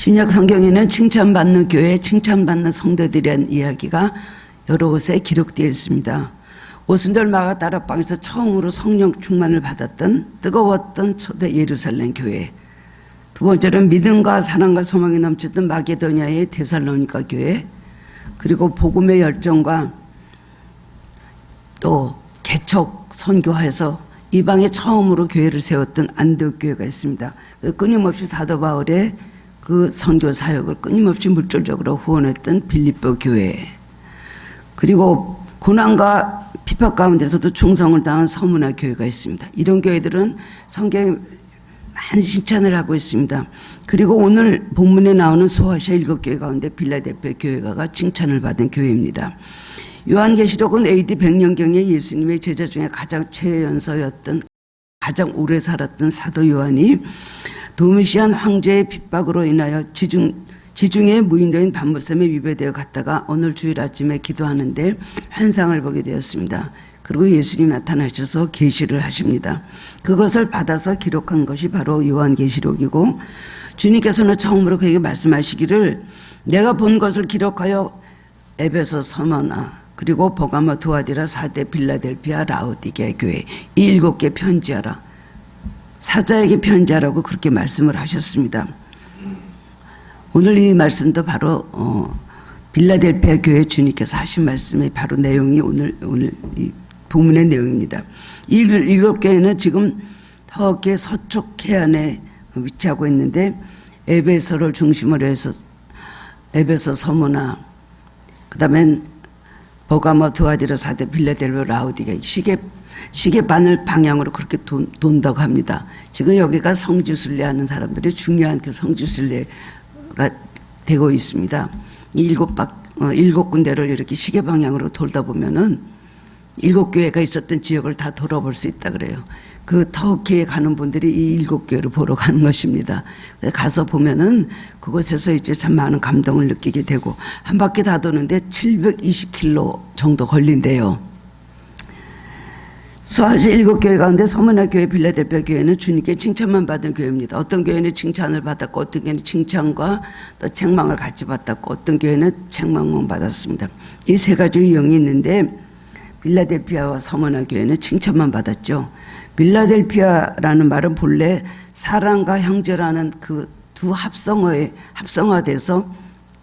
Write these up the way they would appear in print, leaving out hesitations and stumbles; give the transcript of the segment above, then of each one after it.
신약 성경에는 칭찬받는 교회, 칭찬받는 성도들이란 이야기가 여러 곳에 기록되어 있습니다. 오순절 마가다락방에서 처음으로 성령 충만을 받았던 뜨거웠던 초대 예루살렘 교회, 두 번째는 믿음과 사랑과 소망이 넘쳤던 마게도냐의 데살로니가 교회, 그리고 복음의 열정과 또 개척 선교하여서 이방에 처음으로 교회를 세웠던 안디옥 교회가 있습니다. 끊임없이 사도 바울의 그 선교 사역을 끊임없이 물질적으로 후원했던 빌립보 교회, 그리고 고난과 핍박 가운데서도 충성을 다한 서문화 교회가 있습니다. 이런 교회들은 성경에 많은 칭찬을 하고 있습니다. 그리고 오늘 본문에 나오는 소아시아 7교회 가운데 빌라델피아 교회가 칭찬을 받은 교회입니다. 요한계시록은 AD 100년경에 예수님의 제자 중에 가장 최연소였던, 가장 오래 살았던 사도 요한이 도미시안 황제의 핍박으로 인하여 지중해 무인도인 반모섬에 위배되어 갔다가 오늘 주일 아침에 기도하는데 환상을 보게 되었습니다. 그리고 예수님이 나타나셔서 계시를 하십니다. 그것을 받아서 기록한 것이 바로 요한계시록이고, 주님께서는 처음으로 그에게 말씀하시기를 내가 본 것을 기록하여 에베소, 서머나, 그리고 버가모, 두아디라, 사데, 빌라델피아, 라오디게아 교회 이 7개 편지하라, 사자에게 편지하라고 그렇게 말씀을 하셨습니다. 오늘 이 말씀도 바로 빌라델피아 교회 주님께서 하신 말씀의 바로 내용이 오늘 이 본문의 내용입니다. 이 7교회는 지금 터키의 서쪽 해안에 위치하고 있는데, 에베소를 중심으로 해서 에베소, 서머나, 그 다음엔 버가모, 두아디라, 사데, 빌라델피아, 라오디게아 시계 바늘 방향으로 그렇게 돈다고 합니다. 지금 여기가 성지순례 하는 사람들이 중요한 그 성지순례가 되고 있습니다. 이 7 군데를 이렇게 시계 방향으로 돌다 보면은 7교회가 있었던 지역을 다 돌아볼 수 있다 그래요. 그 터키에 가는 분들이 이 7교회를 보러 가는 것입니다. 가서 보면은 그곳에서 이제 참 많은 감동을 느끼게 되고, 한 바퀴 다 도는데 720km 정도 걸린대요. 소아시아 7교회 가운데 서문화 교회, 빌라델피아 교회는 주님께 칭찬만 받은 교회입니다. 어떤 교회는 칭찬을 받았고, 어떤 교회는 칭찬과 또 책망을 같이 받았고, 어떤 교회는 책망만 받았습니다. 이 세 가지 유형이 있는데, 빌라델피아와 서문화 교회는 칭찬만 받았죠. 빌라델피아라는 말은 본래 사랑과 형제라는 그 두 합성화돼서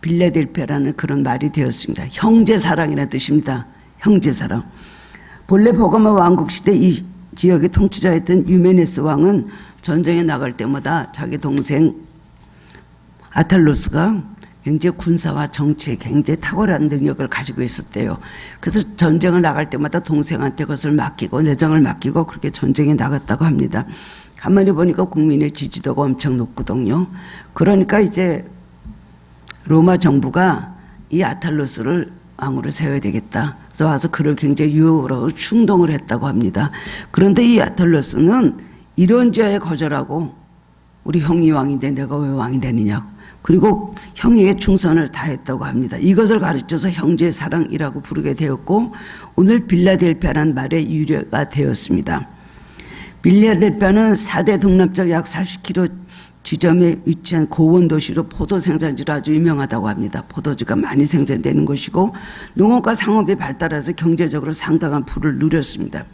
빌라델피아라는 그런 말이 되었습니다. 형제사랑이라는 뜻입니다. 형제사랑. 본래 버가모 왕국 시대 이 지역의 통치자였던 유메네스 왕은 전쟁에 나갈 때마다 자기 동생 아탈로스가 굉장히 군사와 정치에 굉장히 탁월한 능력을 가지고 있었대요. 그래서 전쟁을 나갈 때마다 동생한테 그것을 맡기고 내정을 맡기고 그렇게 전쟁에 나갔다고 합니다. 가만히 보니까 국민의 지지도가 엄청 높거든요. 그러니까 이제 로마 정부가 이 아탈로스를 왕으로 세워야 되겠다. 그래서 와서 그를 굉장히 유혹을 하고 충동을 했다고 합니다. 그런데 이 아탈로스는 이런 죄에 거절하고, 우리 형이 왕인데 내가 왜 왕이 되느냐고, 그리고 형에게 충성을 다했다고 합니다. 이것을 가르쳐서 형제의 사랑이라고 부르게 되었고, 오늘 빌라델피아라는 말의 유래가 되었습니다. 빌라델피아는 4대 동남쪽 약 40km 지점에 위치한 고원 도시로 포도 생산지로 아주 유명하다고 합니다. 포도주가 많이 생산되는 곳이고, 농업과 상업이 발달해서 경제적으로 상당한 부를 누렸습니다.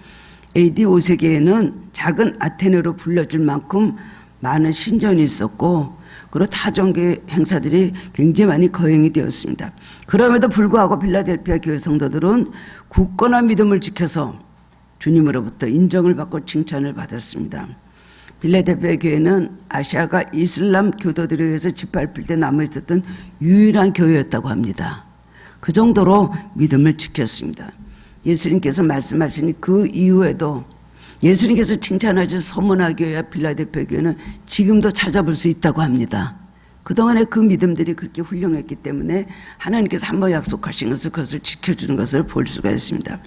AD 5세기에는 작은 아테네로 불려질 만큼 많은 신전이 있었고, 그리고 타종교 행사들이 굉장히 많이 거행이 되었습니다. 그럼에도 불구하고 빌라델피아 교회 성도들은 굳건한 믿음을 지켜서 주님으로부터 인정을 받고 칭찬을 받았습니다. 빌라델피아 교회는 아시아가 이슬람 교도들에 의해서 짓밟힐 때 남아있었던 유일한 교회였다고 합니다. 그 정도로 믿음을 지켰습니다. 예수님께서 말씀하시니 그 이후에도 예수님께서 칭찬하신 서문화 교회와 빌라델피아 교회는 지금도 찾아볼 수 있다고 합니다. 그동안의 그 믿음들이 그렇게 훌륭했기 때문에 하나님께서 한번 약속하신 것을, 그것을 지켜주는 것을 볼 수가 있습니다.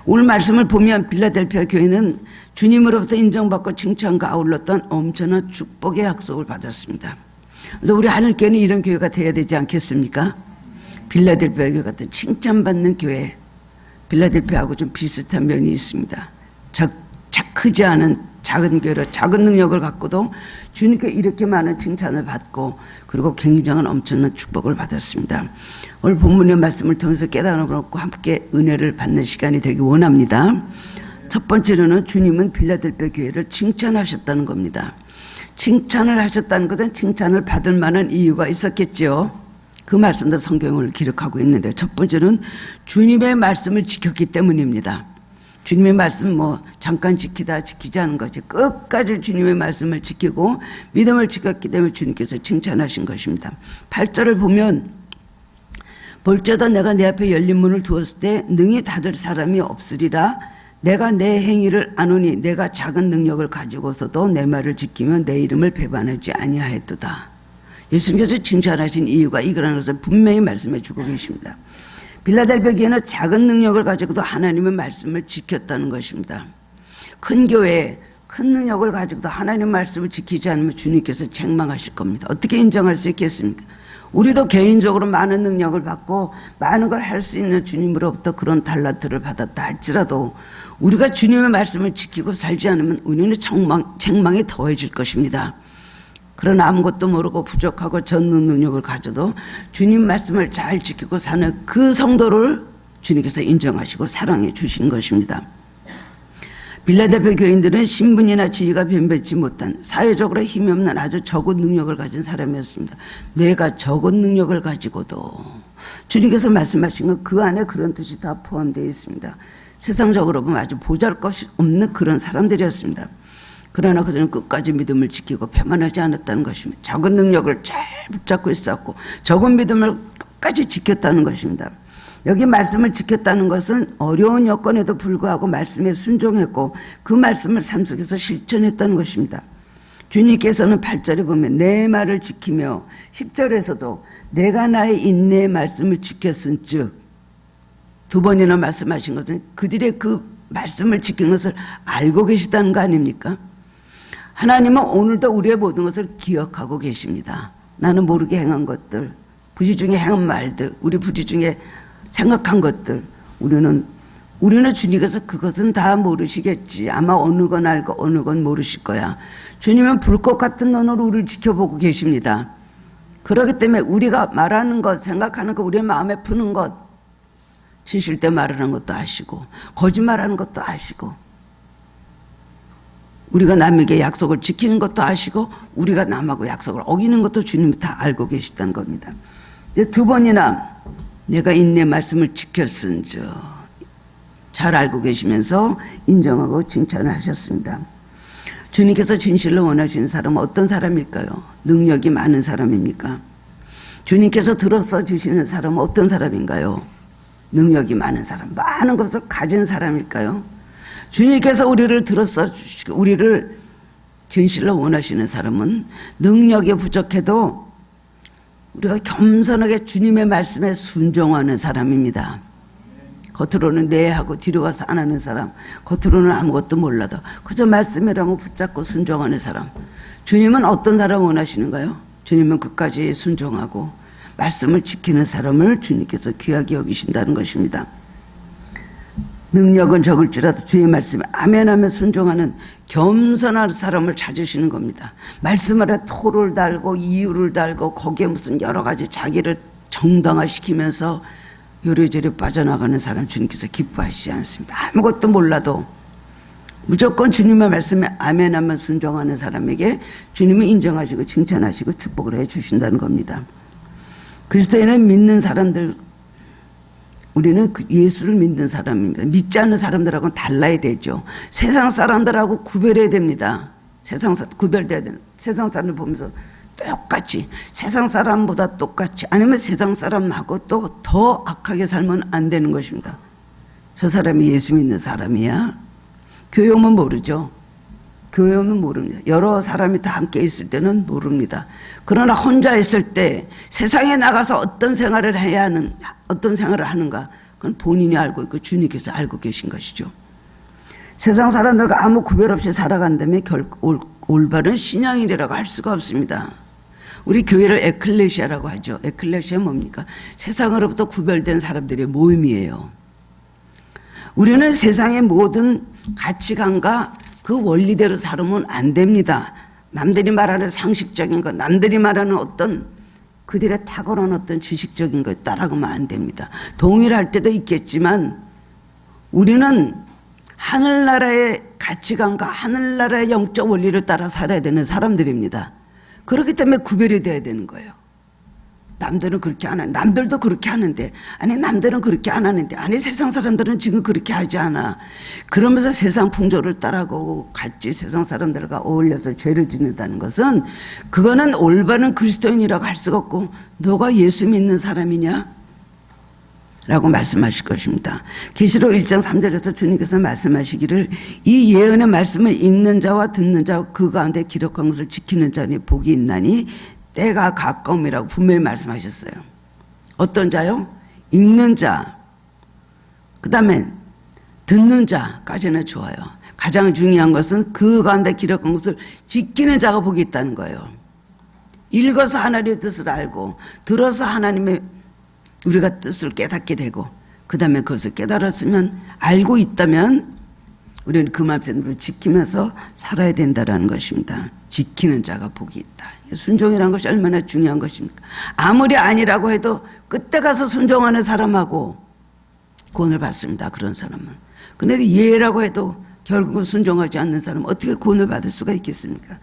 오늘 말씀을 보면 빌라델피아 교회는 주님으로부터 인정받고 칭찬과 아울렀던 엄청난 축복의 약속을 받았습니다. 그런데 우리 하늘교회는 이런 교회가 되어야 되지 않겠습니까? 빌라델피아 교회 같은 칭찬받는 교회, 빌라델피아하고 좀 비슷한 면이 있습니다. 크지 않은 작은 교회로 작은 능력을 갖고도 주님께 이렇게 많은 칭찬을 받고 그리고 굉장한 엄청난 축복을 받았습니다. 오늘 본문의 말씀을 통해서 깨달아놓고 함께 은혜를 받는 시간이 되기 원합니다. 첫 번째로는 주님은 빌라델피아 교회를 칭찬하셨다는 겁니다. 칭찬을 하셨다는 것은 칭찬을 받을 만한 이유가 있었겠죠. 그 말씀도 성경을 기록하고 있는데, 첫 번째는 주님의 말씀을 지켰기 때문입니다. 주님의 말씀 잠깐 지키다 지키지 않은 것이 끝까지 주님의 말씀을 지키고 믿음을 지켰기 때문에 주님께서 칭찬하신 것입니다. 8절을 보면 볼지어다 내가 내 앞에 열린 문을 두었을 때 능히 닫을 사람이 없으리라. 내가 내 행위를 아노니 내가 작은 능력을 가지고서도 내 말을 지키며 내 이름을 배반하지 아니하였도다. 예수님께서 칭찬하신 이유가 이거라는 것을 분명히 말씀해 주고 계십니다. 빌라델피아 교회는 작은 능력을 가지고도 하나님의 말씀을 지켰다는 것입니다. 큰 교회에 큰 능력을 가지고도 하나님의 말씀을 지키지 않으면 주님께서 책망하실 겁니다. 어떻게 인정할 수 있겠습니까? 우리도 개인적으로 많은 능력을 받고 많은 걸 할 수 있는 주님으로부터 그런 달란트를 받았다 할지라도 우리가 주님의 말씀을 지키고 살지 않으면 우리는 책망이 더해질 것입니다. 그러나 아무것도 모르고 부족하고 전능 능력을 가져도 주님 말씀을 잘 지키고 사는 그 성도를 주님께서 인정하시고 사랑해 주신 것입니다. 빌라델피아 교인들은 신분이나 지위가 변변치 못한 사회적으로 힘이 없는 아주 적은 능력을 가진 사람이었습니다. 내가 적은 능력을 가지고도 주님께서 말씀하신 건 그 안에 그런 뜻이 다 포함되어 있습니다. 세상적으로 보면 아주 보잘것이 없는 그런 사람들이었습니다. 그러나 그들은 끝까지 믿음을 지키고 배반하지 않았다는 것입니다. 적은 능력을 잘 붙잡고 있었고 적은 믿음을 끝까지 지켰다는 것입니다. 여기 말씀을 지켰다는 것은 어려운 여건에도 불구하고 말씀에 순종했고 그 말씀을 삶 속에서 실천했다는 것입니다. 주님께서는 8절에 보면 내 말을 지키며 10절에서도 내가 나의 인내의 말씀을 지켰은즉 두 번이나 말씀하신 것은 그들의 그 말씀을 지킨 것을 알고 계시다는 거 아닙니까? 하나님은 오늘도 우리의 모든 것을 기억하고 계십니다. 나는 모르게 행한 것들, 부지 중에 행한 말들, 우리 부지 중에 생각한 것들, 우리는 주님께서 그것은 다 모르시겠지. 아마 어느 건 알고 어느 건 모르실 거야. 주님은 불꽃 같은 눈으로 우리를 지켜보고 계십니다. 그렇기 때문에 우리가 말하는 것, 생각하는 것, 우리의 마음에 푸는 것, 진실 때 말하는 것도 아시고 거짓말하는 것도 아시고 우리가 남에게 약속을 지키는 것도 아시고 우리가 남하고 약속을 어기는 것도 주님이 다 알고 계시다는 겁니다. 두 번이나 내가 인내 말씀을 지켰은즉 잘 알고 계시면서 인정하고 칭찬을 하셨습니다. 주님께서 진실로 원하시는 사람은 어떤 사람일까요? 능력이 많은 사람입니까? 주님께서 들어서 주시는 사람은 어떤 사람인가요? 능력이 많은 사람, 많은 것을 가진 사람일까요? 주님께서 우리를 들어서 주시고 우리를 진실로 원하시는 사람은 능력이 부족해도 우리가 겸손하게 주님의 말씀에 순종하는 사람입니다. 겉으로는 네 하고 뒤로 가서 안 하는 사람, 겉으로는 아무것도 몰라도 그저 말씀이라면 붙잡고 순종하는 사람. 주님은 어떤 사람 원하시는가요? 주님은 끝까지 순종하고 말씀을 지키는 사람을 주님께서 귀하게 여기신다는 것입니다. 능력은 적을지라도 주의 말씀에 아멘하며 순종하는 겸손한 사람을 찾으시는 겁니다. 말씀 아래 토를 달고 이유를 달고 거기에 무슨 여러 가지 자기를 정당화시키면서 요리조리 빠져나가는 사람 주님께서 기뻐하시지 않습니다. 아무것도 몰라도 무조건 주님의 말씀에 아멘하며 순종하는 사람에게 주님은 인정하시고 칭찬하시고 축복을 해주신다는 겁니다. 그리스도인은 믿는 사람들, 우리는 예수를 믿는 사람입니다. 믿지 않는 사람들하고는 달라야 되죠. 세상 사람들하고 구별해야 됩니다. 구별돼야 됩니다. 세상 사람을 보면서 똑같이, 세상 사람보다 똑같이, 아니면 세상 사람하고 또 더 악하게 살면 안 되는 것입니다. 저 사람이 예수 믿는 사람이야? 교회 오면 모르죠. 교회 오면 모릅니다. 여러 사람이 다 함께 있을 때는 모릅니다. 그러나 혼자 있을 때 세상에 나가서 어떤 생활을 하는가, 그건 본인이 알고 있고 주님께서 알고 계신 것이죠. 세상 사람들과 아무 구별 없이 살아간다면 올바른 신앙인이라고 할 수가 없습니다. 우리 교회를 에클레시아라고 하죠. 에클레시아 뭡니까? 세상으로부터 구별된 사람들의 모임이에요. 우리는 세상의 모든 가치관과 그 원리대로 살으면 안 됩니다. 남들이 말하는 상식적인 것, 남들이 말하는 어떤 그들의 탁월한 어떤 지식적인 것 따라가면 안 됩니다. 동일할 때도 있겠지만 우리는 하늘나라의 가치관과 하늘나라의 영적 원리를 따라 살아야 되는 사람들입니다. 그렇기 때문에 구별이 돼야 되는 거예요. 남들은 그렇게 안 해. 남들도 그렇게 하는데, 아니 남들은 그렇게 안 하는데, 아니 세상 사람들은 지금 그렇게 하지 않아. 그러면서 세상 풍조를 따라가고 같이 세상 사람들과 어울려서 죄를 짓는다는 것은, 그거는 올바른 그리스도인이라고 할 수가 없고, 너가 예수 믿는 사람이냐? 라고 말씀하실 것입니다. 계시록 1장 3절에서 주님께서 말씀하시기를, 이 예언의 말씀을 읽는 자와 듣는 자와 그 가운데 기록한 것을 지키는 자니 복이 있나니 때가 가까움이라고 분명히 말씀하셨어요. 어떤 자요? 읽는 자, 그 다음에 듣는 자까지는 좋아요. 가장 중요한 것은 그 가운데 기록한 것을 지키는 자가 복이 있다는 거예요. 읽어서 하나님의 뜻을 알고 들어서 하나님의 우리가 뜻을 깨닫게 되고, 그 다음에 그것을 깨달았으면, 알고 있다면 우리는 그 말씀으로 지키면서 살아야 된다는 것입니다. 지키는 자가 복이 있다. 순종이라는 것이 얼마나 중요한 것입니까? 아무리 아니라고 해도 그때 가서 순종하는 사람하고 구원을 받습니다. 그런 사람은. 근데 예라고 해도 결국은 순종하지 않는 사람은 어떻게 구원을 받을 수가 있겠습니까?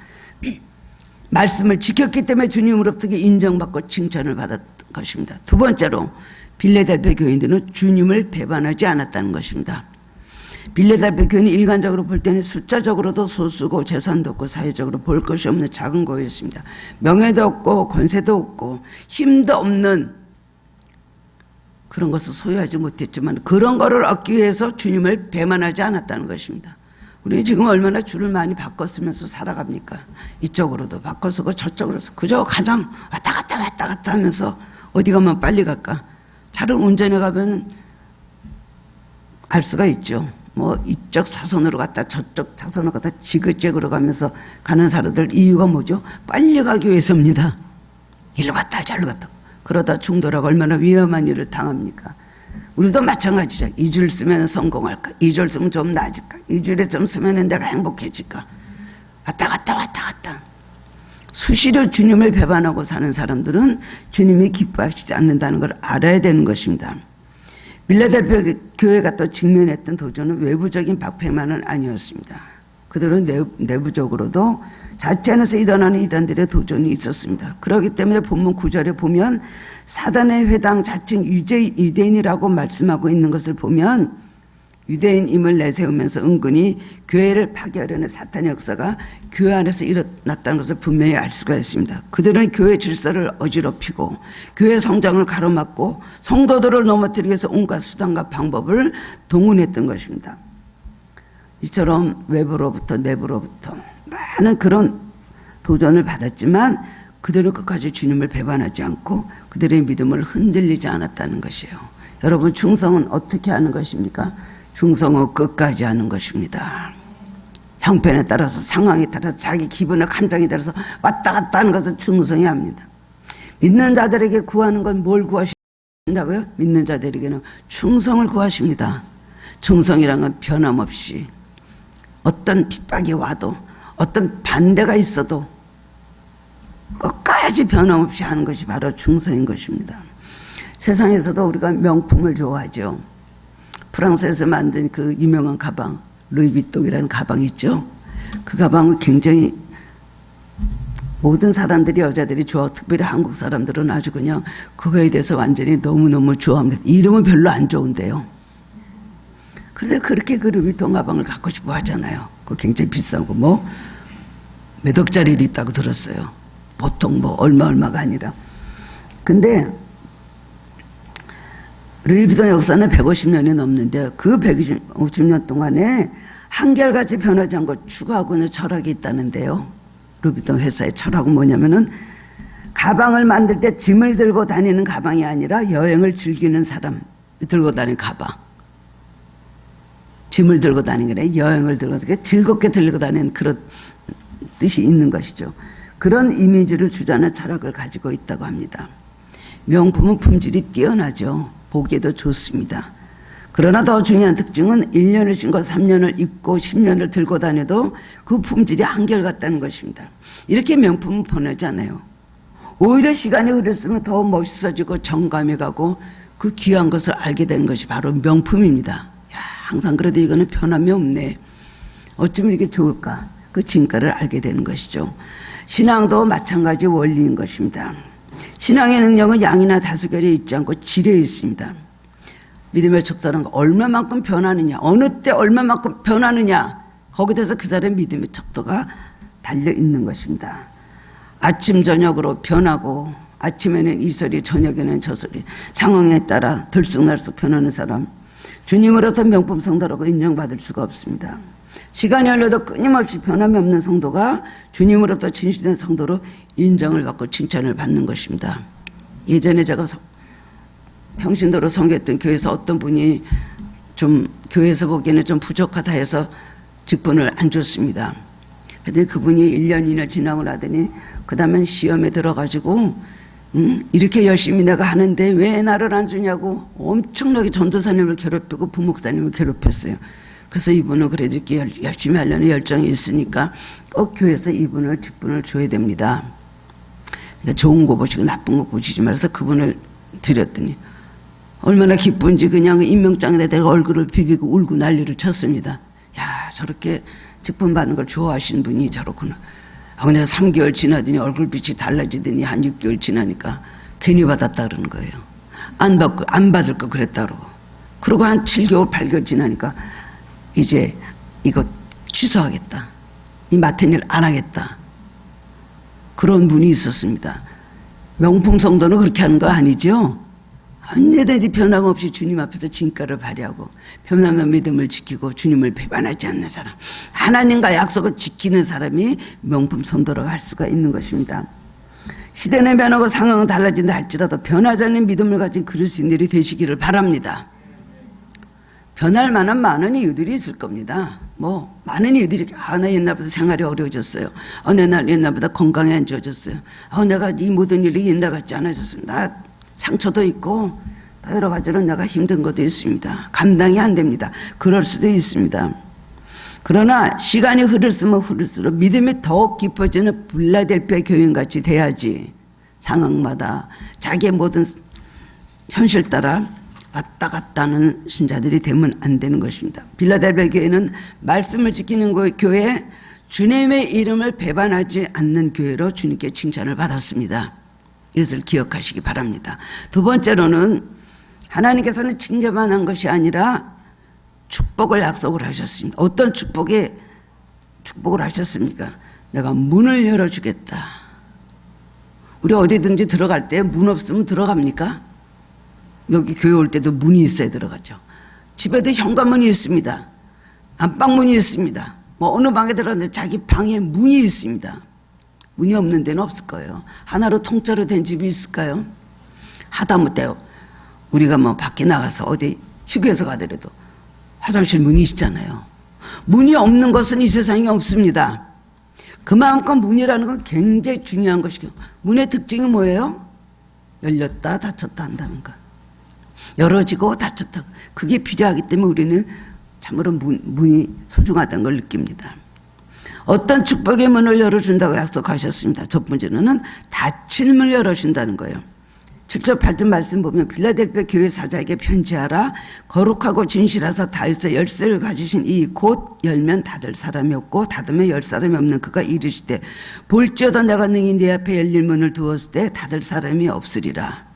말씀을 지켰기 때문에 주님으로부터 인정받고 칭찬을 받았던 것입니다. 두 번째로 빌레델베 교인들은 주님을 배반하지 않았다는 것입니다. 빌레델베 교회는 일관적으로 볼 때는 숫자적으로도 소수고 재산도 없고 사회적으로 볼 것이 없는 작은 교회였습니다. 명예도 없고 권세도 없고 힘도 없는 그런 것을 소유하지 못했지만, 그런 거를 얻기 위해서 주님을 배반하지 않았다는 것입니다. 우리 지금 얼마나 줄을 많이 바꿨으면서 살아갑니까? 이쪽으로도 바꿔서고 저쪽으로서 그저 가장 왔다 갔다 하면서 어디 가면 빨리 갈까? 차를 운전해 가면 알 수가 있죠. 뭐 이쪽 사선으로 갔다 저쪽 사선으로 갔다 지그재그로 가면서 가는 사람들 이유가 뭐죠? 빨리 가기 위해서입니다. 일로 갔다 저로 갔다. 그러다 중도라고 얼마나 위험한 일을 당합니까? 우리도 마찬가지죠. 이 줄 쓰면 성공할까? 이 줄 쓰면 좀 나아질까? 이 줄에 좀 쓰면 내가 행복해질까? 왔다 갔다. 수시로 주님을 배반하고 사는 사람들은 주님이 기뻐하시지 않는다는 걸 알아야 되는 것입니다. 빌레델베 교회가 또 직면했던 도전은 외부적인 박해만은 아니었습니다. 그들은 내부적으로도 자체 안에서 일어나는 이단들의 도전이 있었습니다. 그렇기 때문에 본문 9절에 보면 사단의 회당 자칭 유대인이라고 말씀하고 있는 것을 보면 유대인임을 내세우면서 은근히 교회를 파괴하려는 사탄의 역사가 교회 안에서 일어났다는 것을 분명히 알 수가 있습니다. 그들은 교회 질서를 어지럽히고 교회 성장을 가로막고 성도들을 넘어뜨리기 위해서 온갖 수단과 방법을 동원했던 것입니다. 이처럼 외부로부터 내부로부터 많은 그런 도전을 받았지만 그들은 끝까지 주님을 배반하지 않고 그들의 믿음을 흔들리지 않았다는 것이에요. 여러분, 충성은 어떻게 하는 것입니까? 충성은 끝까지 하는 것입니다. 형편에 따라서, 상황에 따라서, 자기 기분에 감정에 따라서 왔다 갔다 하는 것은 충성해야 합니다. 믿는 자들에게 구하는 건 뭘 구하신다고요? 믿는 자들에게는 충성을 구하십니다. 충성이란 건 변함없이 어떤 핍박이 와도 어떤 반대가 있어도 끝까지 변함없이 하는 것이 바로 충성인 것입니다. 세상에서도 우리가 명품을 좋아하죠. 프랑스에서 만든 그 유명한 가방, 루이비통이라는 가방 있죠. 그 가방은 굉장히 모든 사람들이, 여자들이 좋아. 특별히 한국 사람들은 아주 그냥 그거에 대해서 완전히 너무너무 좋아합니다. 이름은 별로 안 좋은데요. 그런데 그렇게 그 루이비통 가방을 갖고 싶어 하잖아요. 그거 굉장히 비싸고 뭐 몇 억짜리도 있다고 들었어요. 보통 뭐 얼마가 아니라. 근데 루이비통 역사는 150년이 넘는데 그 150년 동안에 한결같이 변하지 않고 추구하고 있는 철학이 있다는데요. 루이비통 회사의 철학은 뭐냐면은 가방을 만들 때 짐을 들고 다니는 가방이 아니라 여행을 즐기는 사람이 들고 다니는 가방. 짐을 들고 다니는 게 아니라 여행을 들고 즐겁게 들고 다니는 그런 뜻이 있는 것이죠. 그런 이미지를 주자는 철학을 가지고 있다고 합니다. 명품은 품질이 뛰어나죠. 보기에도 좋습니다. 그러나 더 중요한 특징은 1년을 신고 3년을 입고 10년을 들고 다녀도 그 품질이 한결같다는 것입니다. 이렇게 명품은 변하지 않아요. 오히려 시간이 흐를수록 더 멋있어지고 정감이 가고 그 귀한 것을 알게 되는 것이 바로 명품입니다. 야, 항상 그래도 이거는 변함이 없네. 어쩌면 이게 좋을까? 그 진가를 알게 되는 것이죠. 신앙도 마찬가지 원리인 것입니다. 신앙의 능력은 양이나 다수결에 있지 않고 질에 있습니다. 믿음의 척도는 얼마만큼 변하느냐, 어느 때 얼마만큼 변하느냐, 거기에 대해서 그 사람의 믿음의 척도가 달려 있는 것입니다. 아침 저녁으로 변하고 아침에는 이 소리, 저녁에는 저 소리, 상황에 따라 들쑥날쑥 변하는 사람, 주님으로부터 명품 성도라고 인정받을 수가 없습니다. 시간이 흘러도 끊임없이 변함이 없는 성도가 주님으로부터 진실된 성도로 인정을 받고 칭찬을 받는 것입니다. 예전에 제가 평신도로 섬겼던 교회에서 어떤 분이 좀 교회에서 보기에는 좀 부족하다 해서 직분을 안 줬습니다. 근데 그분이 1년 2년 지나고 나더니 그 다음에 시험에 들어가지고 이렇게 열심히 내가 하는데 왜 나를 안 주냐고 엄청나게 전도사님을 괴롭히고 부목사님을 괴롭혔어요. 그래서 이분은 그래도 이렇게 열심히 하려는 열정이 있으니까 꼭 교회에서 이분을 직분을 줘야 됩니다. 그러니까 좋은 거 보시고 나쁜 거 보시지 말아서 그분을 드렸더니 얼마나 기쁜지 그냥 임명장에다 대고 얼굴을 비비고 울고 난리를 쳤습니다. 야, 저렇게 직분 받는 걸 좋아하시는 분이 저렇구나. 근데 3개월 지나더니 얼굴빛이 달라지더니 한 6개월 지나니까 괜히 받았다 그러는 거예요. 안 받을 거 그랬다 그러고. 그리고 한 7개월, 8개월 지나니까 이제 이거 취소하겠다. 이 맡은 일 안 하겠다. 그런 분이 있었습니다. 명품 성도는 그렇게 하는 거 아니죠? 언제든지 변함없이 주님 앞에서 진가를 발휘하고 변함없는 믿음을 지키고 주님을 배반하지 않는 사람, 하나님과 약속을 지키는 사람이 명품 성도라고 할 수가 있는 것입니다. 시대는 변하고 상황은 달라진다 할지라도 변하지 않는 믿음을 가진 그리스도인들이 되시기를 바랍니다. 변할 만한 많은 이유들이 있을 겁니다. 많은 이유들이, 나 옛날보다 생활이 어려워졌어요. 내 옛날보다 건강이 안 좋아졌어요. 내가 이 모든 일이 옛날 같지 않아졌어요. 나 상처도 있고 또 여러 가지로 내가 힘든 것도 있습니다. 감당이 안 됩니다. 그럴 수도 있습니다. 그러나 시간이 흐를수록 믿음이 더욱 깊어지는 빌라델피아 교인같이 돼야지 상황마다 자기의 모든 현실 따라 왔다 갔다 하는 신자들이 되면 안 되는 것입니다. 빌라델피아 교회는 말씀을 지키는 교회, 주님의 이름을 배반하지 않는 교회로 주님께 칭찬을 받았습니다. 이것을 기억하시기 바랍니다. 두 번째로는 하나님께서는 칭찬만 한 것이 아니라 축복을 약속을 하셨습니다. 어떤 축복을 하셨습니까? 내가 문을 열어주겠다. 우리 어디든지 들어갈 때 문 없으면 들어갑니까? 여기 교회 올 때도 문이 있어야 들어가죠. 집에도 현관문이 있습니다. 안방문이 있습니다. 어느 방에 들어갔는데 자기 방에 문이 있습니다. 문이 없는 데는 없을 거예요. 하나로 통째로 된 집이 있을까요? 하다못해 우리가 밖에 나가서 어디 휴게소 가더라도 화장실 문이 있잖아요. 문이 없는 것은 이 세상에 없습니다. 그만큼 문이라는 건 굉장히 중요한 것이고, 문의 특징이 뭐예요? 열렸다 닫혔다 한다는 것. 열어지고 닫혔다. 그게 필요하기 때문에 우리는 참으로 문이 소중하다는 걸 느낍니다. 어떤 축복의 문을 열어준다고 약속하셨습니다. 첫 번째는 닫힌 문을 열어준다는 거예요. 7절 8절 말씀 보면 빌라델피아 교회 사자에게 편지하라. 거룩하고 진실하사 다윗의 열쇠를 가지신 이 곧 열면 닫을 사람이 없고 닫으면 열 사람이 없는 그가 이르시되 볼지어다 내가 능히 네 앞에 열릴 문을 두었을 때 닫을 사람이 없으리라.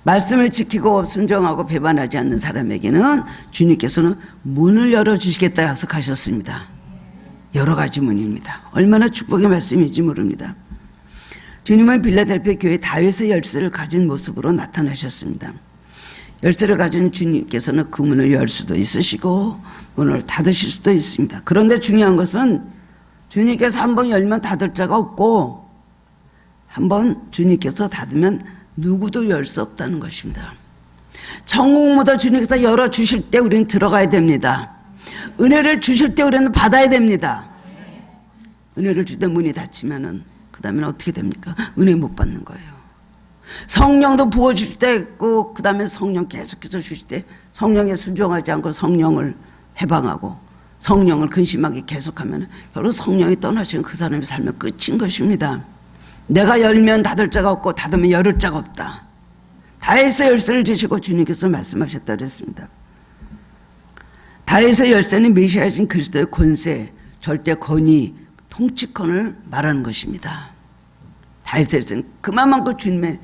말씀을 지키고 순종하고 배반하지 않는 사람에게는 주님께서는 문을 열어주시겠다 약속하셨습니다. 여러 가지 문입니다. 얼마나 축복의 말씀인지 모릅니다. 주님은 빌라델피아 교회 다윗의 열쇠를 가진 모습으로 나타나셨습니다. 열쇠를 가진 주님께서는 그 문을 열 수도 있으시고 문을 닫으실 수도 있습니다. 그런데 중요한 것은 주님께서 한번 열면 닫을 자가 없고 한번 주님께서 닫으면 누구도 열 수 없다는 것입니다. 천국보다 주님께서 열어주실 때 우리는 들어가야 됩니다. 은혜를 주실 때 우리는 받아야 됩니다. 은혜를 줄 때 문이 닫히면은 그 다음에는 어떻게 됩니까? 은혜 못 받는 거예요. 성령도 부어주실 때 있고, 그 다음에 성령 계속해서 주실 때 성령에 순종하지 않고 성령을 해방하고 성령을 근심하게 계속하면 결국 성령이 떠나시는 그 사람의 삶은 끝인 것입니다. 내가 열면 닫을 자가 없고 닫으면 열을 자가 없다. 다윗의 열쇠를 주시고 주님께서 말씀하셨다 그랬습니다. 다윗의 열쇠는 메시아이신 그리스도의 권세, 절대 권위, 통치권을 말하는 것입니다. 다윗의 열쇠는 그만큼 주님의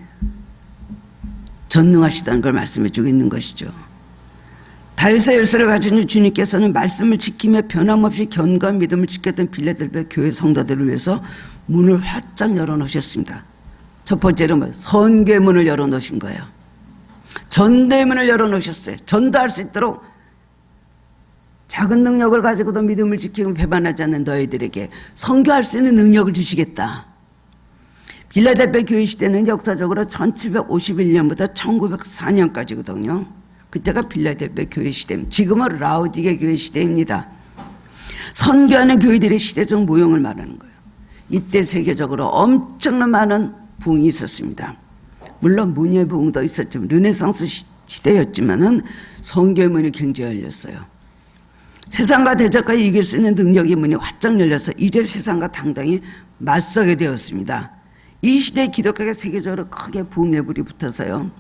전능하시다는 걸 말씀해 주고 있는 것이죠. 다윗의 열쇠를 가진 주님께서는 말씀을 지키며 변함없이 견고한 믿음을 지켰던 빌라델피아 교회 성도들을 위해서 문을 활짝 열어놓으셨습니다. 첫 번째로 선교의 문을 열어놓으신 거예요. 전도의 문을 열어놓으셨어요. 전도할 수 있도록 작은 능력을 가지고도 믿음을 지키고 배반하지 않는 너희들에게 선교할 수 있는 능력을 주시겠다. 빌라델피아 교회 시대는 역사적으로 1751년부터 1904년까지거든요. 그때가 빌라델피아 교회 시대입니다. 지금은 라우디게 교회 시대입니다. 선교하는 교회들의 시대적 모형을 말하는 거예요. 이때 세계적으로 엄청난 많은 부흥이 있었습니다. 물론 문예의 부흥도 있었지만 르네상스 시대였지만은 선교의 문이 굉장히 열렸어요. 세상과 대적과 이길 수 있는 능력의 문이 활짝 열려서 이제 세상과 당당히 맞서게 되었습니다. 이 시대에 기독교가 세계적으로 크게 부흥의 불이 붙어서요.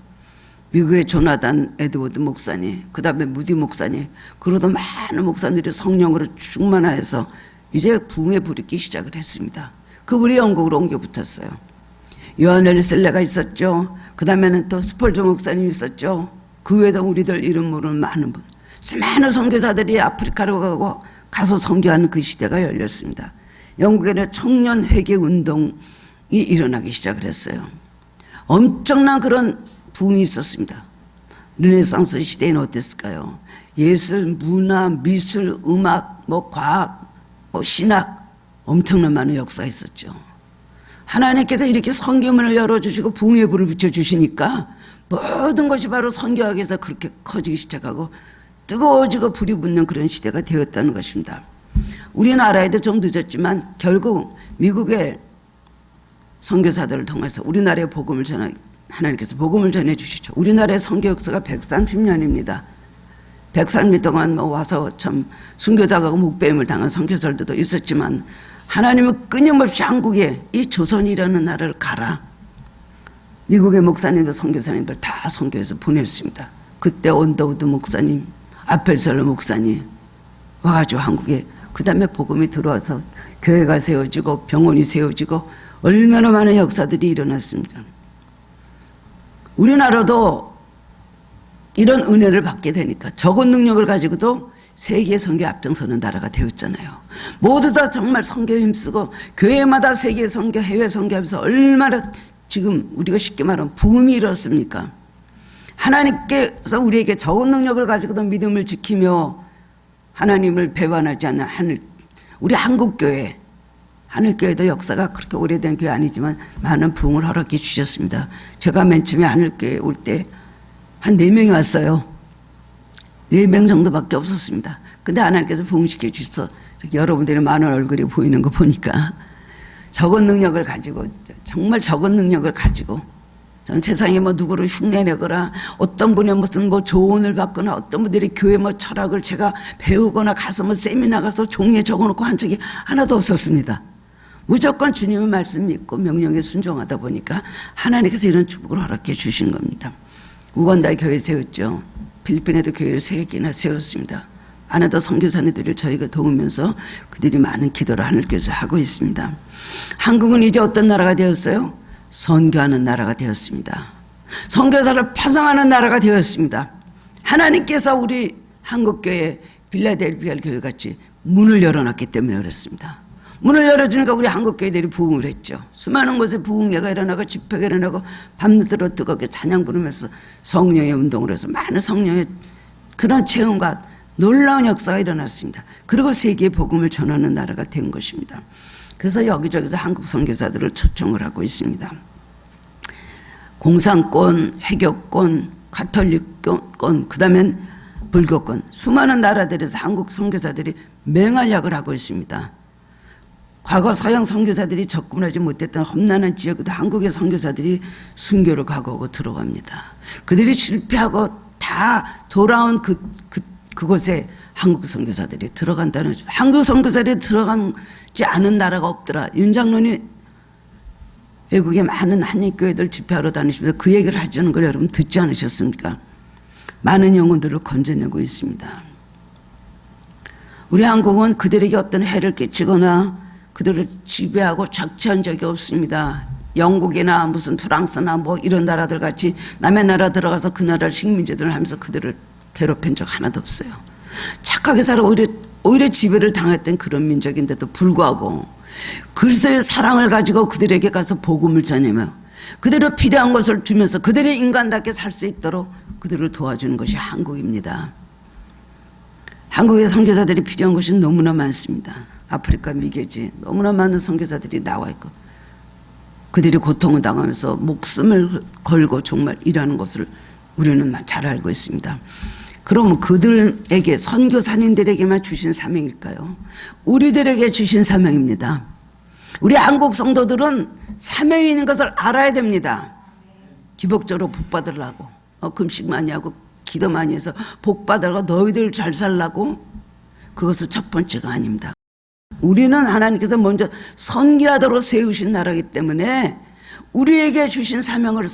미국의 조나단 에드워드 목사님, 그 다음에 무디 목사님, 그러도 많은 목사들이 성령으로 충만하여서 이제 부흥의 불이 끼기 시작을 했습니다. 그분이 영국으로 옮겨 붙었어요. 요한 웰슬레가 있었죠. 그 다음에는 또 스폴저 목사님이 있었죠. 그 외에도 우리들 이름 모르는 많은 분, 수많은 선교사들이 아프리카로 가서 선교하는 그 시대가 열렸습니다. 영국에는 청년 회개 운동이 일어나기 시작을 했어요. 엄청난 그런 부흥이 있었습니다. 르네상스 시대에는 어땠을까요? 예술, 문화, 미술, 음악, 과학, 신학, 엄청난 많은 역사가 있었죠. 하나님께서 이렇게 선교문을 열어주시고 부흥의 불을 붙여주시니까 모든 것이 바로 선교하기 위해서 그렇게 커지기 시작하고 뜨거워지고 불이 붙는 그런 시대가 되었다는 것입니다. 우리나라에도 좀 늦었지만 결국 미국의 선교사들을 통해서 우리나라의 복음을 하나님께서 복음을 전해주시죠. 우리나라의 선교 역사가 130년입니다. 130년 동안 와서 참 순교당하고 묵배임을 당한 선교사들도 있었지만 하나님은 끊임없이 한국에 이 조선이라는 나라를 가라. 미국의 목사님들, 선교사님들 다 선교해서 보냈습니다. 그때 언더우드 목사님, 아펠설러 목사님 와가지고 한국에 그 다음에 복음이 들어와서 교회가 세워지고 병원이 세워지고 얼마나 많은 역사들이 일어났습니다. 우리나라도 이런 은혜를 받게 되니까 적은 능력을 가지고도 세계 선교에 앞장서는 나라가 되었잖아요. 모두 다 정말 선교에 힘쓰고 교회마다 세계 선교, 해외 선교하면서 얼마나 지금 우리가 쉽게 말하면 부흥이 일었습니까? 하나님께서 우리에게 적은 능력을 가지고도 믿음을 지키며 하나님을 배반하지 않는 우리 한국교회, 하늘교회도 역사가 그렇게 오래된 교회 아니지만 많은 부흥을 허락해 주셨습니다. 제가 맨 처음에 하늘교회 올 때 한 4명이 왔어요. 4명 정도밖에 없었습니다. 근데 하나님께서 부흥시켜 주셔서 여러분들이 많은 얼굴이 보이는 거 보니까 적은 능력을 가지고, 정말 적은 능력을 가지고, 전 세상에 누구를 흉내내거나 어떤 분의 무슨 조언을 받거나 어떤 분들이 교회 철학을 제가 배우거나 가서 세미나 가서 종이에 적어놓고 한 적이 하나도 없었습니다. 무조건 주님의 말씀 믿고 명령에 순종하다 보니까 하나님께서 이런 축복을 허락해 주신 겁니다. 우간다에 교회 세웠죠. 필리핀에도 교회를 3개나 세웠습니다. 안에도 선교사님들을 저희가 도우면서 그들이 많은 기도를 하늘교회에서 하고 있습니다. 한국은 이제 어떤 나라가 되었어요? 선교하는 나라가 되었습니다. 선교사를 파송하는 나라가 되었습니다. 하나님께서 우리 한국교회 빌라델피아 교회같이 문을 열어놨기 때문에 그렇습니다. 문을 열어주니까 우리 한국교회들이 부흥을 했죠. 수많은 곳에 부흥회가 일어나고 집회가 일어나고 밤늦도록 뜨겁게 찬양 부르면서 성령의 운동을 해서 많은 성령의 그런 체험과 놀라운 역사가 일어났습니다. 그리고 세계에 복음을 전하는 나라가 된 것입니다. 그래서 여기저기서 한국 선교사들을 초청을 하고 있습니다. 공산권, 회교권, 가톨릭권, 그 다음엔 불교권, 수많은 나라들에서 한국 선교사들이 맹활약을 하고 있습니다. 과거 서양 선교사들이 접근하지 못했던 험난한 지역에도 한국의 선교사들이 순교를 각오하고 들어갑니다. 그들이 실패하고 다 돌아온 그곳에 한국 선교사들이 들어간다는 거죠. 한국 선교사들이 들어가지 않은 나라가 없더라. 윤 장로님 외국에 많은 한인교회들 집회하러 다니시면서 그 얘기를 하자는 걸 여러분 듣지 않으셨습니까? 많은 영혼들을 건져내고 있습니다. 우리 한국은 그들에게 어떤 해를 끼치거나 그들을 지배하고 착취한 적이 없습니다. 영국이나 무슨 프랑스나 뭐 이런 나라들 같이 남의 나라 들어가서 그 나라 식민지들을 하면서 그들을 괴롭힌 적 하나도 없어요. 착하게 살아 오히려 지배를 당했던 그런 민족인데도 불구하고 그리스도의 사랑을 가지고 그들에게 가서 복음을 전하며 그들의 필요한 것을 주면서 그들이 인간답게 살 수 있도록 그들을 도와주는 것이 한국입니다. 한국의 선교사들이 필요한 것이 너무나 많습니다. 아프리카 미개지 너무나 많은 선교사들이 나와 있고 그들이 고통을 당하면서 목숨을 걸고 정말 일하는 것을 우리는 잘 알고 있습니다. 그럼 그들에게 선교사님들에게만 주신 사명일까요? 우리들에게 주신 사명입니다. 우리 한국 성도들은 사명이 있는 것을 알아야 됩니다. 기복적으로 복 받으려고 금식 많이 하고 기도 많이 해서 복 받으려고 너희들 잘 살라고 그것은 첫 번째가 아닙니다. 우리는 하나님께서 먼저 선교하도록 세우신 나라이기 때문에 우리에게 주신 사명을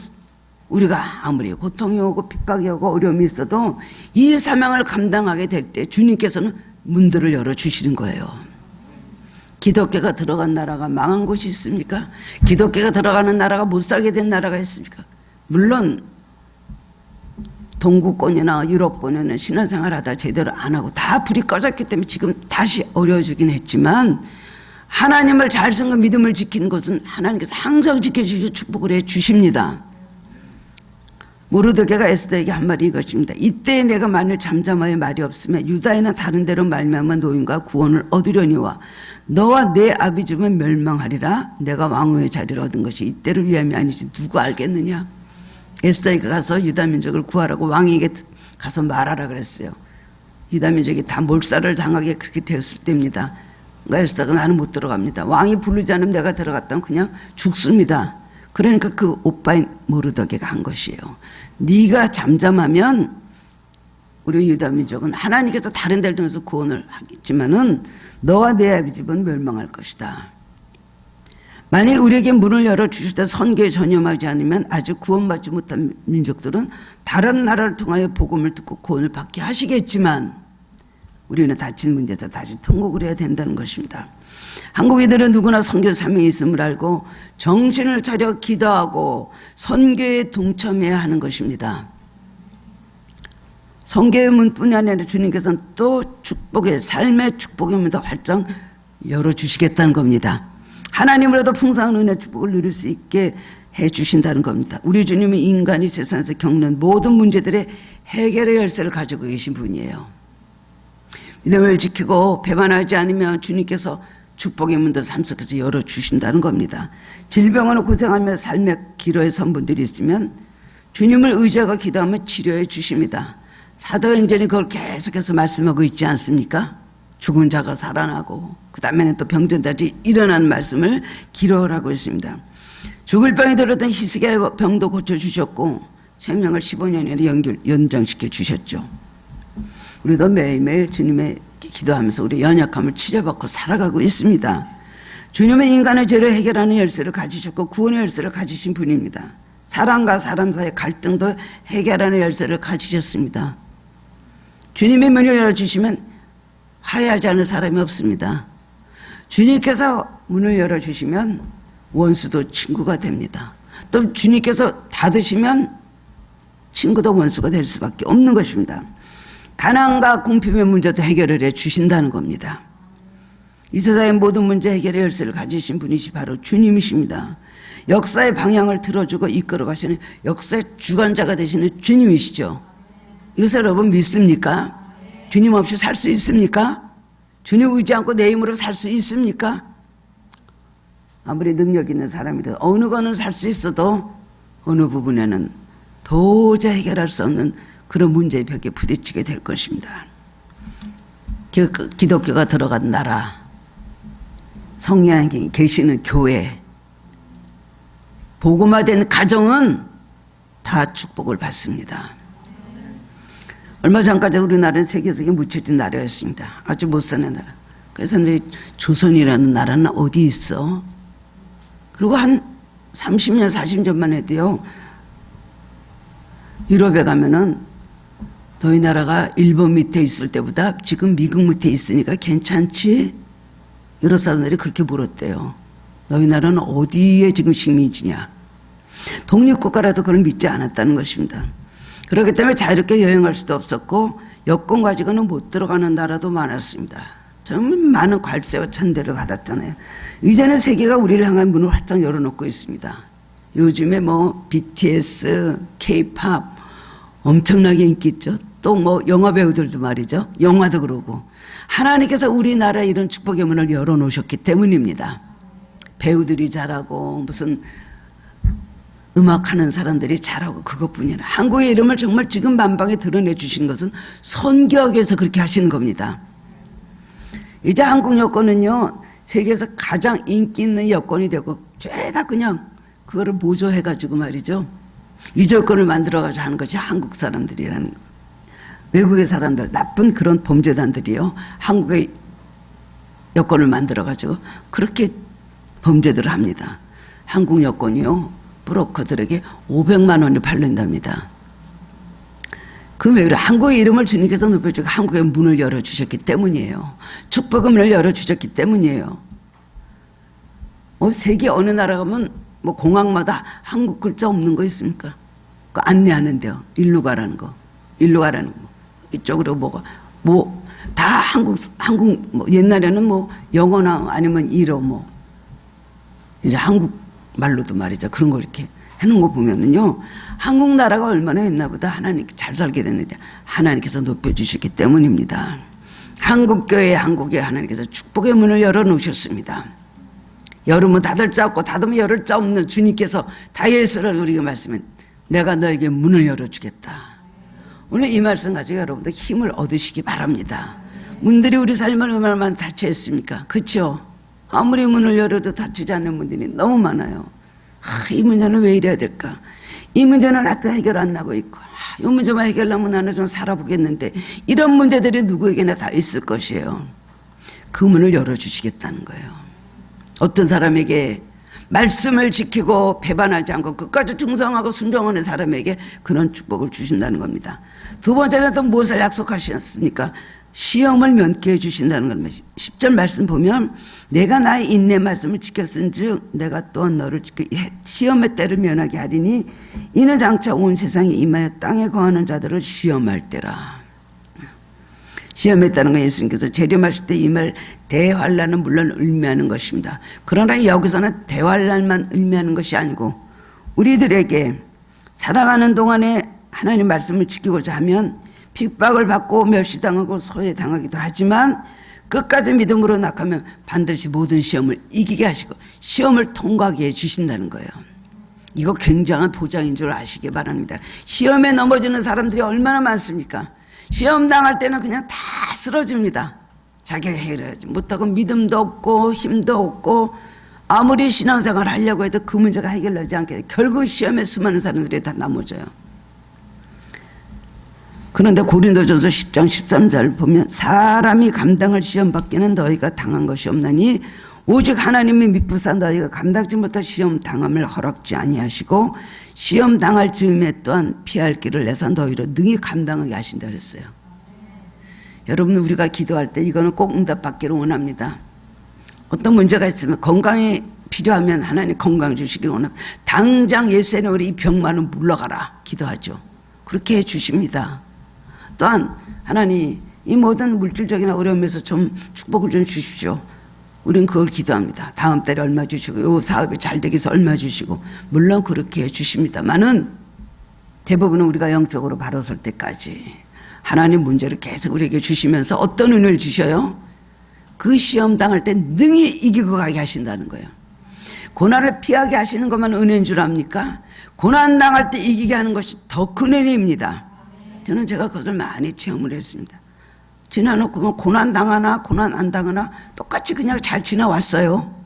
우리가 아무리 고통이 오고 핍박이 오고 어려움이 있어도 이 사명을 감당하게 될 때 주님께서는 문들을 열어주시는 거예요. 기독교가 들어간 나라가 망한 곳이 있습니까? 기독교가 들어가는 나라가 못 살게 된 나라가 있습니까? 물론 동구권이나 유럽권에는 신앙생활 하다 제대로 안 하고 다 불이 꺼졌기 때문에 지금 다시 어려워지긴 했지만 하나님을 잘 섬겨 믿음을 지키는 것은 하나님께서 항상 지켜주시고 축복을 해 주십니다. 모르드게가 에스더에게 한 말이 이것입니다. 이때 내가 만일 잠잠하여 말이 없으면 유다인은 다른 데로 말미암아 노임과 구원을 얻으려니와 너와 내 아비집은 멸망하리라. 내가 왕후의 자리를 얻은 것이 이때를 위함이 아니지 누가 알겠느냐. 에스더에게 가서 유다 민족을 구하라고 왕에게 가서 말하라 그랬어요. 유다 민족이 다 몰살을 당하게 그렇게 되었을 때입니다. 그러니까 에스더가 나는 못 들어갑니다. 왕이 부르지 않으면 내가 들어갔다면 그냥 죽습니다. 그러니까 그 오빠인 모르드게가 한 것이에요. 네가 잠잠하면 우리 유다 민족은 하나님께서 다른 데를 통해서 구원을 하겠지만은 너와 내 아비집은 멸망할 것이다. 만약 우리에게 문을 열어주실 때 선교에 전념하지 않으면 아직 구원받지 못한 민족들은 다른 나라를 통하여 복음을 듣고 구원을 받게 하시겠지만 우리는 닥친 문제에서 다시 통곡을 해야 된다는 것입니다. 한국인들은 누구나 선교 사명이 있음을 알고 정신을 차려 기도하고 선교에 동참해야 하는 것입니다. 선교의 문뿐이 아니라 주님께서는 또 축복의 삶의 축복의 문도 활짝 열어주시겠다는 겁니다. 하나님으로도 풍성한 은혜 축복을 누릴 수 있게 해주신다는 겁니다. 우리 주님은 인간이 세상에서 겪는 모든 문제들의 해결의 열쇠를 가지고 계신 분이에요. 믿음을 지키고 배반하지 않으면 주님께서 축복의 문도 삶 속에서 열어주신다는 겁니다. 질병으로 고생하며 삶의 기로에 선 분들이 있으면 주님을 의지하고 기도하면 치료해 주십니다. 사도행전이 그걸 계속해서 말씀하고 있지 않습니까? 죽은 자가 살아나고 그 다음에는 또 병든다지 일어나는 말씀을 기록을 하고 있습니다. 죽을 병이 들었던 히스기야의 병도 고쳐주셨고 생명을 15년이나 연장시켜 주셨죠. 우리도 매일매일 주님의 기도하면서 우리 연약함을 치료받고 살아가고 있습니다. 주님은 인간의 죄를 해결하는 열쇠를 가지셨고 구원의 열쇠를 가지신 분입니다. 사람과 사람 사이의 갈등도 해결하는 열쇠를 가지셨습니다. 주님의 문을 열어주시면 화해하지 않는 사람이 없습니다. 주님께서 문을 열어주시면 원수도 친구가 됩니다. 또 주님께서 닫으시면 친구도 원수가 될 수밖에 없는 것입니다. 가난과 공평의 문제도 해결을 해 주신다는 겁니다. 이 세상의 모든 문제 해결의 열쇠를 가지신 분이시 바로 주님이십니다. 역사의 방향을 틀어주고 이끌어 가시는 역사의 주관자가 되시는 주님이시죠. 이것을 여러분 믿습니까? 주님 없이 살 수 있습니까? 주님 의지 않고 내 힘으로 살 수 있습니까? 아무리 능력 있는 사람이라도 어느 거는 살 수 있어도 어느 부분에는 도저히 해결할 수 없는 그런 문제의 벽에 부딪히게 될 것입니다. 기독교가 들어간 나라, 성령이 계시는 교회, 복음화된 가정은 다 축복을 받습니다. 얼마 전까지 우리나라는 세계적인 묻혀진 나라였습니다. 아주 못 사는 나라. 그래서 우리 조선이라는 나라는 어디 있어? 그리고 한 30년, 40년만 해도요, 유럽에 가면은 너희 나라가 일본 밑에 있을 때보다 지금 미국 밑에 있으니까 괜찮지? 유럽 사람들이 그렇게 물었대요. 너희 나라는 어디에 지금 식민지냐? 독립국가라도 그걸 믿지 않았다는 것입니다. 그렇기 때문에 자유롭게 여행할 수도 없었고 여권 가지고는 못 들어가는 나라도 많았습니다. 정말 많은 괄세와 천대를 받았잖아요. 이제는 세계가 우리를 향한 문을 활짝 열어놓고 있습니다. 요즘에 뭐 BTS, K-팝 엄청나게 인기 있죠. 또 뭐 영화 배우들도 말이죠. 영화도 그러고 하나님께서 우리나라에 이런 축복의 문을 열어놓으셨기 때문입니다. 배우들이 잘하고 무슨 음악하는 사람들이 잘하고 그것뿐이라 한국의 이름을 정말 지금 만방에 드러내 주신 것은 선교하기 위해서 그렇게 하시는 겁니다. 이제 한국 여권은요 세계에서 가장 인기 있는 여권이 되고 죄다 그냥 그거를 모조해가지고 말이죠 이 여권을 만들어가지고 하는 것이 한국 사람들이라는 거. 외국의 사람들 나쁜 그런 범죄단들이요 한국의 여권을 만들어가지고 그렇게 범죄들을 합니다. 한국 여권이요 브로커들에게 500만 원이 팔린답니다. 그 왜 그래? 한국의 이름을 주님께서 높여주고 한국의 문을 열어주셨기 때문이에요. 축복의 문을 열어주셨기 때문이에요. 세계 어느 나라 가면 뭐 공항마다 한국 글자 없는 거 있습니까? 그 안내하는데요. 일로 가라는 거. 일로 가라는 거. 이쪽으로 다 한국 뭐 옛날에는 뭐 영어나 아니면 일어 뭐 이제 한국 말로도 말이죠. 그런 거 이렇게 해놓은 거 보면은요. 한국 나라가 얼마나 옛날보다 하나님 잘 살게 됐는데 하나님께서 높여주셨기 때문입니다. 한국교회 한국에 하나님께서 축복의 문을 열어놓으셨습니다. 여름은 닫을 자 없고 닫으면 열을 자 없는 주님께서 다이엘서를 우리에게 말씀해 내가 너에게 문을 열어주겠다. 오늘 이 말씀 가지고 여러분들 힘을 얻으시기 바랍니다. 문들이 우리 삶을 얼마나 닫혀있습니까? 그렇죠? 아무리 문을 열어도 닫히지 않는 문들이 너무 많아요. 이 문제는 왜 이래야 될까? 이 문제는 아직도 해결 안 나고 있고 이 문제만 해결하면 나는 좀 살아보겠는데 이런 문제들이 누구에게나 다 있을 것이에요. 그 문을 열어주시겠다는 거예요. 어떤 사람에게 말씀을 지키고 배반하지 않고 끝까지 충성하고 순종하는 사람에게 그런 축복을 주신다는 겁니다. 두 번째는 또 무엇을 약속하셨습니까? 시험을 면케 해주신다는 겁니다. 10절 말씀 보면 내가 나의 인내 말씀을 지켰은즉 내가 또한 너를 시험의 때를 면하게 하리니 이는 장차 온 세상에 임하여 땅에 거하는 자들을 시험할 때라. 시험했다는 건 예수님께서 재림하실 때 이 말 대환란은 물론 의미하는 것입니다. 그러나 여기서는 대환란만 의미하는 것이 아니고 우리들에게 살아가는 동안에 하나님 말씀을 지키고자 하면 핍박을 받고 멸시당하고 소외당하기도 하지만 끝까지 믿음으로 나가면 반드시 모든 시험을 이기게 하시고 시험을 통과하게 해주신다는 거예요. 이거 굉장한 보장인 줄 아시기 바랍니다. 시험에 넘어지는 사람들이 얼마나 많습니까? 시험 당할 때는 그냥 다 쓰러집니다. 자기가 해결하지 못하고 믿음도 없고 힘도 없고 아무리 신앙생활을 하려고 해도 그 문제가 해결되지 않게 결국 시험에 수많은 사람들이 다 넘어져요. 그런데 고린도전서 10장 13절 보면 사람이 감당할 시험 받기는 너희가 당한 것이 없나니 오직 하나님이 미쁘사 너희가 감당지 못할 시험 당함을 허락지 아니하시고 시험 당할 즈음에 또한 피할 길을 내서 너희를 능히 감당하게 하신다 그랬어요. 여러분 우리가 기도할 때 이거는 꼭 응답받기를 원합니다. 어떤 문제가 있으면 건강이 필요하면 하나님 건강 주시기를 원합니다. 당장 예수의 우리 이 병만은 물러가라 기도하죠. 그렇게 해주십니다. 또한 하나님 이 모든 물질적인 어려움에서 좀 축복을 좀 주십시오. 우리는 그걸 기도합니다. 다음 달에 얼마 주시고 이 사업이 잘 되기 위해서 얼마 주시고 물론 그렇게 해주십니다만은 대부분은 우리가 영적으로 바로 설 때까지 하나님 문제를 계속 우리에게 주시면서 어떤 은혜를 주셔요? 그 시험 당할 때 능히 이기고 가게 하신다는 거예요. 고난을 피하게 하시는 것만 은혜인 줄 압니까? 고난 당할 때 이기게 하는 것이 더 큰 은혜입니다. 저는 제가 그것을 많이 체험을 했습니다. 지나놓고 뭐 고난 당하나 고난 안 당하나 똑같이 그냥 잘 지나왔어요.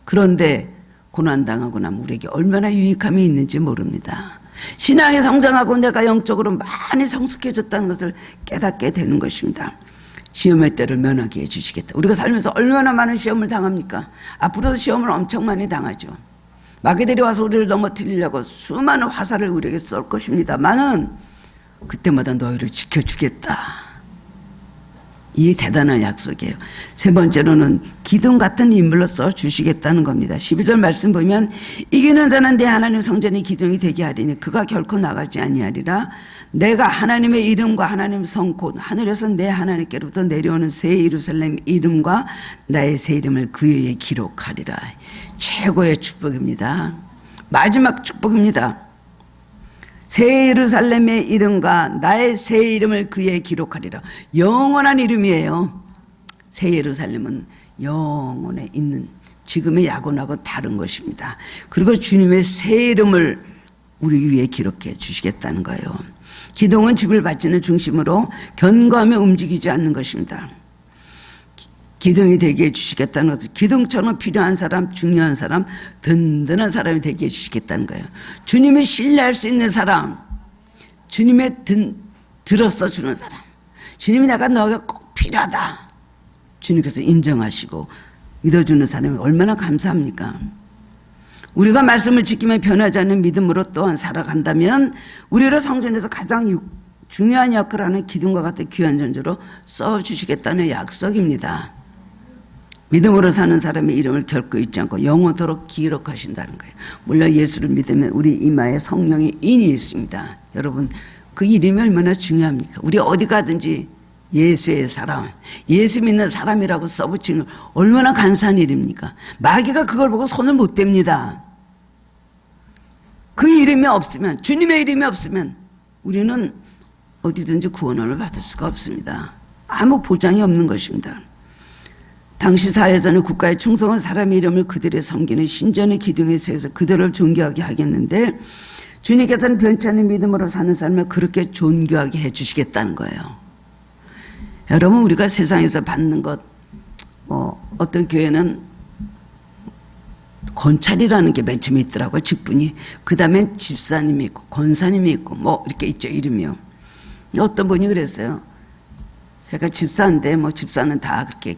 그런데 고난당하고 나면 우리에게 얼마나 유익함이 있는지 모릅니다. 신앙이 성장하고 내가 영적으로 많이 성숙해졌다는 것을 깨닫게 되는 것입니다. 시험의 때를 면하게 해주시겠다. 우리가 살면서 얼마나 많은 시험을 당합니까? 앞으로도 시험을 엄청 많이 당하죠. 마귀들이 와서 우리를 넘어뜨리려고 수많은 화살을 우리에게 쏠 것입니다만은 그때마다 너희를 지켜주겠다. 이 대단한 약속이에요. 세 번째로는 기둥 같은 인물로 써주시겠다는 겁니다. 12절 말씀 보면 이기는 자는 내 하나님 성전이 기둥이 되게 하리니 그가 결코 나가지 아니하리라. 내가 하나님의 이름과 하나님 성 곧 하늘에서 내 하나님께로부터 내려오는 새 예루살렘 이름과 나의 새 이름을 그 위에 기록하리라. 최고의 축복입니다. 마지막 축복입니다. 새 예루살렘의 이름과 나의 새 이름을 그에 기록하리라. 영원한 이름이에요. 새 예루살렘은 영원에 있는 지금의 야곱하고 다른 것입니다. 그리고 주님의 새 이름을 우리 위에 기록해 주시겠다는 거예요. 기둥은 집을 바치는 중심으로 견고하며 움직이지 않는 것입니다. 기둥이 되게 해주시겠다는 것은 기둥처럼 필요한 사람, 중요한 사람, 든든한 사람이 되게 해주시겠다는 거예요. 주님이 신뢰할 수 있는 사람, 주님의 들었어 주는 사람, 주님이 내가 너가 꼭 필요하다, 주님께서 인정하시고 믿어주는 사람이 얼마나 감사합니까? 우리가 말씀을 지키며 변하지 않는 믿음으로 또한 살아간다면 우리를 성전에서 가장 중요한 역할을 하는 기둥과 같은 귀한 존재로 써주시겠다는 약속입니다. 믿음으로 사는 사람의 이름을 결코 잊지 않고 영원토록 기록하신다는 거예요. 물론 예수를 믿으면 우리 이마에 성령의 인이 있습니다. 여러분 그 이름이 얼마나 중요합니까? 우리 어디 가든지 예수의 사람, 예수 믿는 사람이라고 써붙이는 얼마나 간사한 일입니까? 마귀가 그걸 보고 손을 못 댑니다. 그 이름이 없으면, 주님의 이름이 없으면 우리는 어디든지 구원을 받을 수가 없습니다. 아무 보장이 없는 것입니다. 당시 사회에서는 국가에 충성한 사람의 이름을 그들의 섬기는 신전의 기둥에 세워서 그들을 존경하게 하겠는데 주님께서는 변치 않는 믿음으로 사는 사람을 그렇게 존경하게 해주시겠다는 거예요. 여러분 우리가 세상에서 받는 것, 어떤 교회는 권찰이라는 게 맨 처음에 있더라고요. 직분이. 그 다음엔 집사님이 있고 권사님이 있고 이렇게 있죠, 이름이요. 어떤 분이 그랬어요. 제가 집사인데 집사는 다 그렇게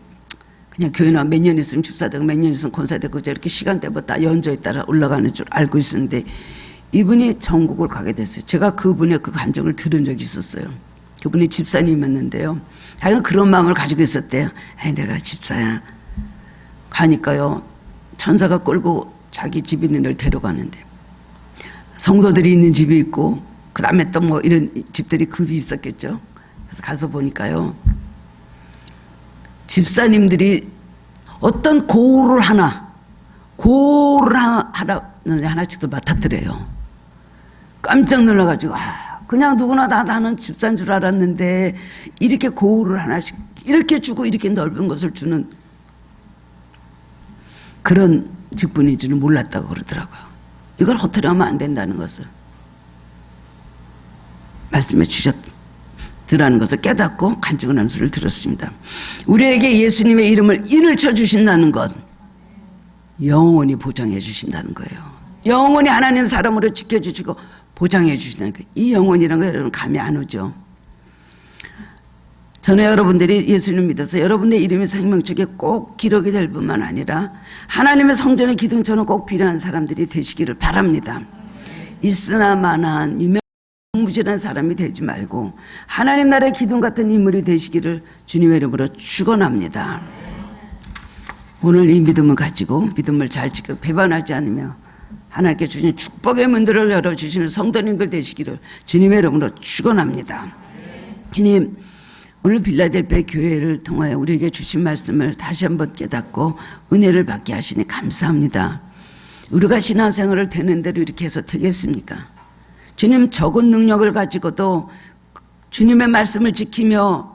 그냥 교회 나와 몇 년 있으면 집사 되고 몇 년 있으면 권사 되고 이렇게 시간대부터 다 연조에 따라 올라가는 줄 알고 있었는데 이분이 전국을 가게 됐어요. 제가 그분의 그 간증을 들은 적이 있었어요. 그분이 집사님이었는데요. 자기는 그런 마음을 가지고 있었대요. 내가 집사야. 가니까요. 천사가 끌고 자기 집 있는 데를 데려가는데 성도들이 있는 집이 있고 그 다음에 또 이런 집들이 급이 있었겠죠. 그래서 가서 보니까요. 집사님들이 어떤 고를 하나씩도 맡았더래요. 깜짝 놀라가지고 그냥 누구나 다 나는 집사인 줄 알았는데 이렇게 고울을 하나씩 이렇게 주고 이렇게 넓은 것을 주는 그런 직분인 줄은 몰랐다고 그러더라고요. 이걸 허투루하면 안 된다는 것을 말씀해 주셨더라는 것을 깨닫고 간증을 하는 소리를 들었습니다. 우리에게 예수님의 이름을 인을 쳐주신다는 것 영원히 보장해 주신다는 거예요. 영원히 하나님 사람으로 지켜주시고 보장해 주신다는 거예요. 이 영혼이라는 거 여러분 감이 안 오죠. 저는 여러분들이 예수님을 믿어서 여러분의 이름이 생명책에 꼭 기록이 될 뿐만 아니라 하나님의 성전의 기둥처럼 꼭 필요한 사람들이 되시기를 바랍니다. 있으나 마나한 유명무실한 사람이 되지 말고 하나님 나라의 기둥 같은 인물이 되시기를 주님의 이름으로 축원합니다. 오늘 이 믿음을 가지고 믿음을 잘 지켜 배반하지 않으며 하나님께 주신 축복의 문들을 열어주시는 성도님들 되시기를 주님의 이름으로 축원합니다. 주님, 오늘 빌라델피아 교회를 통하여 우리에게 주신 말씀을 다시 한번 깨닫고 은혜를 받게 하시니 감사합니다. 우리가 신앙생활을 되는 대로 이렇게 해서 되겠습니까? 주님, 적은 능력을 가지고도 주님의 말씀을 지키며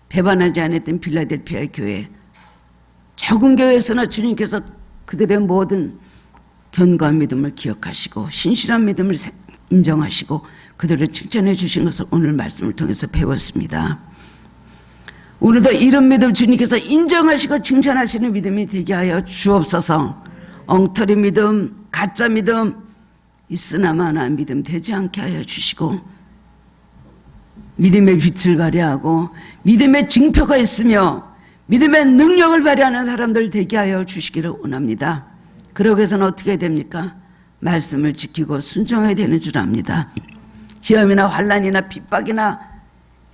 배반하지 않았던 빌라델피아 교회, 적은 교회에서나 주님께서 그들의 모든 견고한 믿음을 기억하시고 신실한 믿음을 인정하시고 그들을 칭찬해 주신 것을 오늘 말씀을 통해서 배웠습니다. 오늘도 이런 믿음 주님께서 인정하시고 칭찬하시는 믿음이 되게 하여 주옵소서. 엉터리 믿음, 가짜 믿음, 있으나마나 믿음 되지 않게 하여 주시고, 믿음의 빛을 발휘하고 믿음의 징표가 있으며 믿음의 능력을 발휘하는 사람들 되게 하여 주시기를 원합니다. 그러기 위해서는 어떻게 됩니까? 말씀을 지키고 순종해야 되는 줄 압니다. 시험이나 환난이나 핍박이나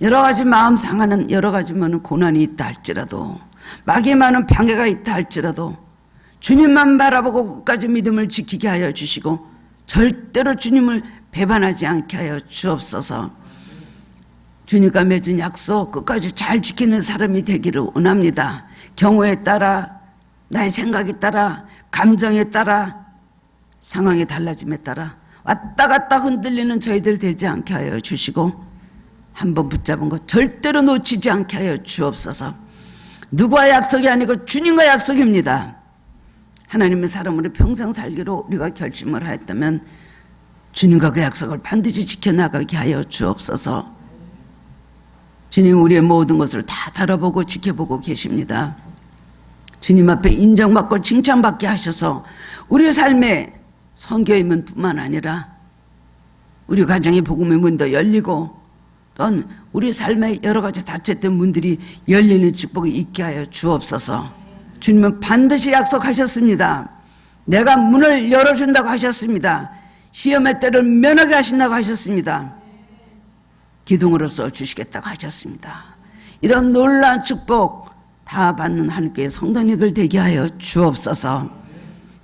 여러 가지 마음 상하는 여러 가지 많은 고난이 있다 할지라도, 마귀의 많은 방해가 있다 할지라도 주님만 바라보고 끝까지 믿음을 지키게 하여 주시고 절대로 주님을 배반하지 않게 하여 주옵소서. 주님과 맺은 약속 끝까지 잘 지키는 사람이 되기를 원합니다. 경우에 따라, 나의 생각에 따라, 감정에 따라, 상황의 달라짐에 따라 왔다 갔다 흔들리는 저희들 되지 않게 하여 주시고, 한번 붙잡은 것 절대로 놓치지 않게 하여 주옵소서. 누구와의 약속이 아니고 주님과 약속입니다. 하나님의 사람으로 평생 살기로 우리가 결심을 하였다면 주님과 그 약속을 반드시 지켜나가게 하여 주옵소서. 주님, 우리의 모든 것을 다 다뤄보고 지켜보고 계십니다. 주님 앞에 인정받고 칭찬받게 하셔서 우리의 삶에 선교의 문뿐만 아니라 우리 가정의 복음의 문도 열리고, 또한 우리 삶에 여러 가지 닫혔던 문들이 열리는 축복이 있게 하여 주옵소서. 주님은 반드시 약속하셨습니다. 내가 문을 열어준다고 하셨습니다. 시험의 때를 면하게 하신다고 하셨습니다. 기둥으로서 주시겠다고 하셨습니다. 이런 놀라운 축복 다 받는 하나님께 성도님들 되게 하여 주옵소서.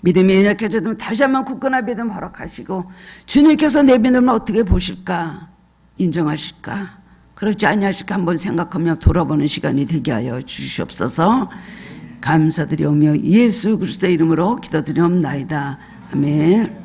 믿음이 연약해져도 다시 한번 굳건한 믿음 허락하시고, 주님께서 내 믿음을 어떻게 보실까, 인정하실까, 그렇지 아니하실까 한번 생각하며 돌아보는 시간이 되게 하여 주시옵소서. 감사드리오며 예수 그리스도의 이름으로 기도드리옵나이다. 아멘.